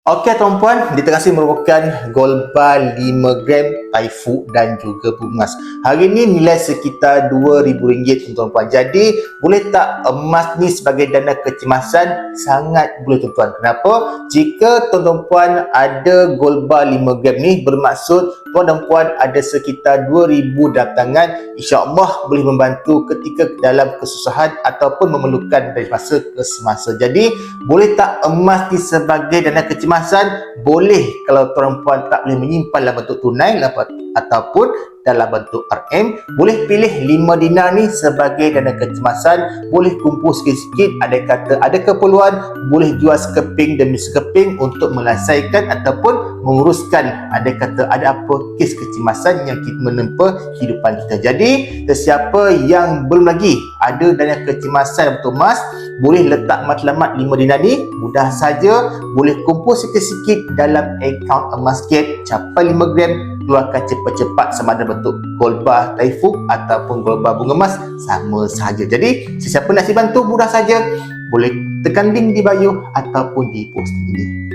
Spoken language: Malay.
Okey tuan-puan, diterasi merupakan gold bar 5 gram Taifu dan juga emas. Hari ni nilai sekitar RM2,000 tuan-puan. Jadi boleh tak emas ni sebagai dana kecemasan? Sangat boleh tuan-puan. Kenapa? Jika tuan-puan ada gold bar 5 gram ni, bermaksud tuan dan puan ada sekitar 2,000 datangan, insya-Allah boleh membantu ketika dalam kesusahan ataupun memerlukan dari masa ke semasa. Jadi boleh tak emas ni sebagai dana kecemasan? Boleh kalau tuan puan tak boleh menyimpan dalam bentuk tunai ataupun dalam bentuk RM. Boleh pilih 5 dinar ni sebagai dana kecemasan. Boleh kumpul sikit-sikit, ada kata ada keperluan, boleh jual sekeping demi sekeping untuk menyelesaikan ataupun menguruskan ada kata ada apa kes kecemasan yang kita menempa kehidupan kita. Jadi sesiapa yang belum lagi ada dana kecemasan untuk emas, boleh letak matlamat 5 dinar ni, mudah saja, boleh kumpul sikit-sikit dalam akaun emas gate, capai 5 gram, keluarkan cepat-cepat sama ada bentuk gold bar Taifu ataupun gold bar bunga emas, sama saja. Jadi sesiapa nak bantu, mudah saja, boleh tekan link di bio ataupun di posting ini.